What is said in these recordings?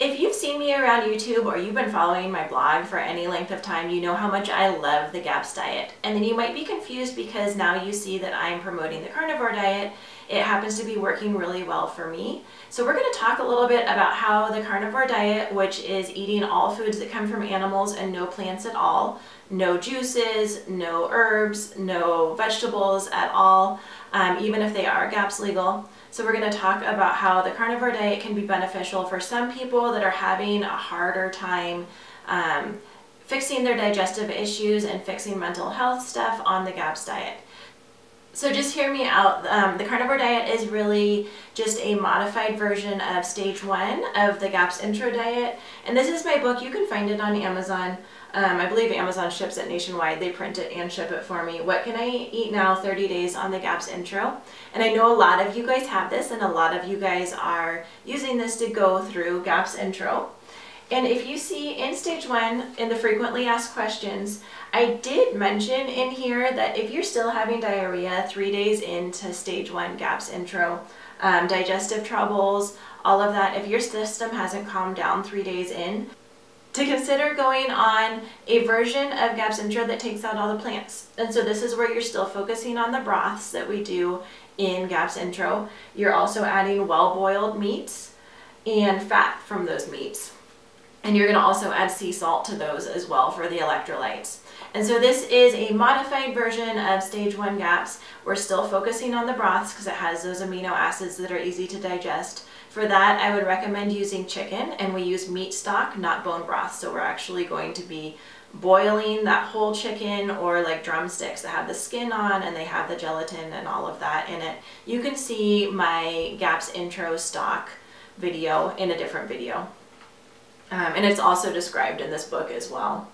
If you've seen me around YouTube or you've been following my blog for any length of time, you know how much I love the GAPS diet. And then you might be confused because now you see that I'm promoting the carnivore diet. It happens to be working really well for me. So we're going to talk a little bit about how the carnivore diet, which is eating all foods that come from animals and no plants at all, no juices, no herbs, no vegetables at all, even if they are GAPS legal. So we're going to talk about how the carnivore diet can be beneficial for some people that are having a harder time fixing their digestive issues and fixing mental health stuff on the GAPS diet. So just hear me out. The carnivore diet is really just a modified version of stage 1 of the GAPS intro diet. And this is my book. You can find it on Amazon. I believe Amazon ships it nationwide. They print it and ship it for me. What can I eat now? 30 days on the GAPS intro. And I know a lot of you guys have this and a lot of you guys are using this to go through GAPS intro. And if you see in stage 1 in the frequently asked questions, I did mention in here that if you're still having diarrhea 3 days into stage 1 GAPS intro, digestive troubles, all of that, if your system hasn't calmed down 3 days in, to consider going on a version of GAPS intro that takes out all the plants. And so this is where you're still focusing on the broths that we do in GAPS intro. You're also adding well-boiled meats and fat from those meats. And you're going to also add sea salt to those as well for the electrolytes. And so this is a modified version of stage 1 GAPS. We're still focusing on the broths because it has those amino acids that are easy to digest. For that, I would recommend using chicken, and we use meat stock, not bone broth. So we're actually going to be boiling that whole chicken, or like drumsticks that have the skin on and they have the gelatin and all of that in it. You can see my GAPS intro stock video in a different video. And it's also described in this book as well.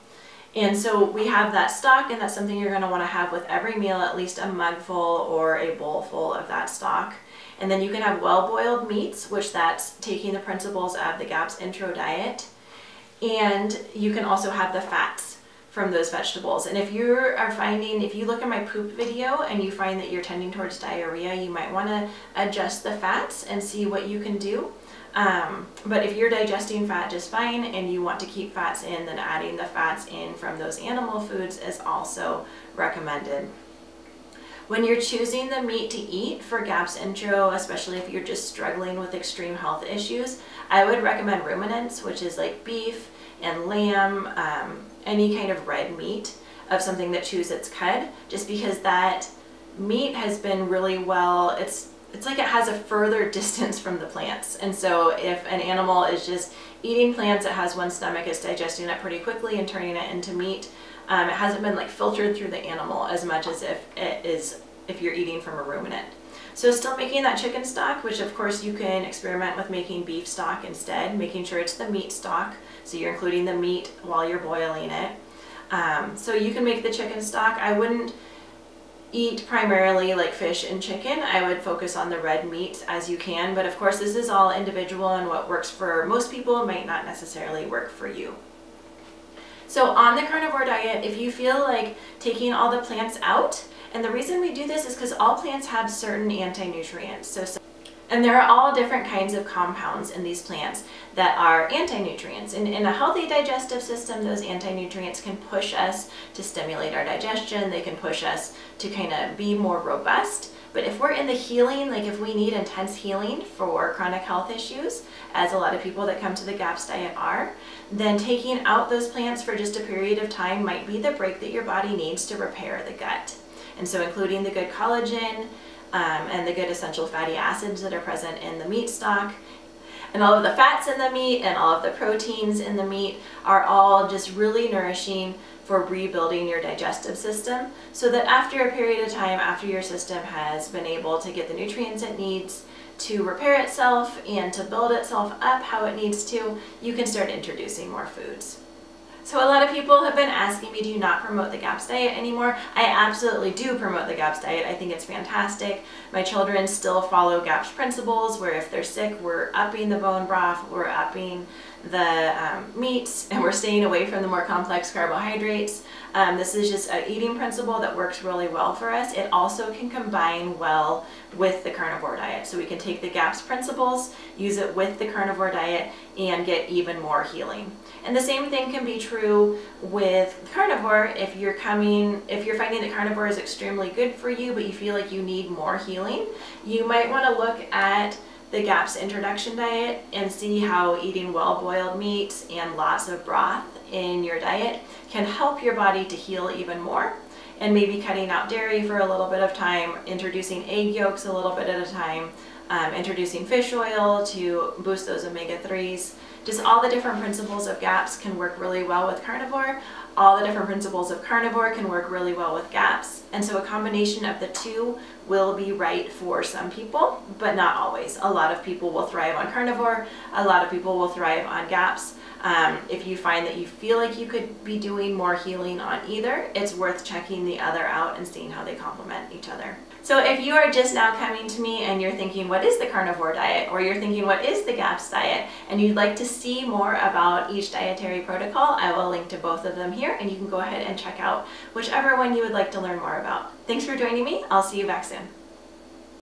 And so we have that stock, and that's something you're going to want to have with every meal, at least a mugful or a bowl full of that stock. And then you can have well-boiled meats, which that's taking the principles of the GAPS intro diet. And you can also have the fats from those vegetables. And if you are finding, if you look at my poop video and you find that you're tending towards diarrhea, you might want to adjust the fats and see what you can do. But if you're digesting fat just fine and you want to keep fats in, then adding the fats in from those animal foods is also recommended. When you're choosing the meat to eat for GAPS intro, especially if you're just struggling with extreme health issues, I would recommend ruminants, which is like beef and lamb, any kind of red meat of something that chews its cud, just because that meat has been really well, it's like it has a further distance from the plants. And so if an animal is just eating plants, it has one stomach, it's digesting it pretty quickly and turning it into meat. It hasn't been like filtered through the animal as much as if you're eating from a ruminant. So still making that chicken stock, which of course you can experiment with making beef stock instead, making sure it's the meat stock. So you're including the meat while you're boiling it. So you can make the chicken stock. I wouldn't eat primarily like fish and chicken. I would focus on the red meat as you can, but of course this is all individual, and what works for most people might not necessarily work for you. So on the carnivore diet, if you feel like taking all the plants out, and the reason we do this is because all plants have certain anti-nutrients. And there are all different kinds of compounds in these plants that are anti-nutrients. And in a healthy digestive system, those anti-nutrients can push us to stimulate our digestion. They can push us to kind of be more robust. But if we're in the healing, like if we need intense healing for chronic health issues, as a lot of people that come to the GAPS diet are, then taking out those plants for just a period of time might be the break that your body needs to repair the gut. And so including the good collagen, and the good essential fatty acids that are present in the meat stock, and all of the fats in the meat and all of the proteins in the meat are all just really nourishing for rebuilding your digestive system, so that after a period of time, after your system has been able to get the nutrients it needs to repair itself and to build itself up how it needs to, you can start introducing more foods. So a lot of people have been asking me, do you not promote the GAPS diet anymore? I absolutely do promote the GAPS diet. I think it's fantastic. My children still follow GAPS principles, where if they're sick, we're upping the bone broth, we're upping the meats, and we're staying away from the more complex carbohydrates. This is just an eating principle that works really well for us. It also can combine well with the carnivore diet. So we can take the GAPS principles, use it with the carnivore diet, and get even more healing. And the same thing can be true with carnivore. If you're finding that carnivore is extremely good for you, but you feel like you need more healing, you might want to look at the GAPS introduction diet and see how eating well-boiled meats and lots of broth in your diet can help your body to heal even more. And maybe cutting out dairy for a little bit of time, introducing egg yolks a little bit at a time, introducing fish oil to boost those omega-3s. Just all the different principles of GAPS can work really well with carnivore. All the different principles of carnivore can work really well with GAPS. And so a combination of the two will be right for some people, but not always. A lot of people will thrive on carnivore. A lot of people will thrive on GAPS. If you find that you feel like you could be doing more healing on either, it's worth checking the other out and seeing how they complement each other. So if you are just now coming to me and you're thinking, what is the carnivore diet? Or you're thinking, what is the GAPS diet? And you'd like to see more about each dietary protocol, I will link to both of them here, and you can go ahead and check out whichever one you would like to learn more about. Thanks for joining me. I'll see you back soon.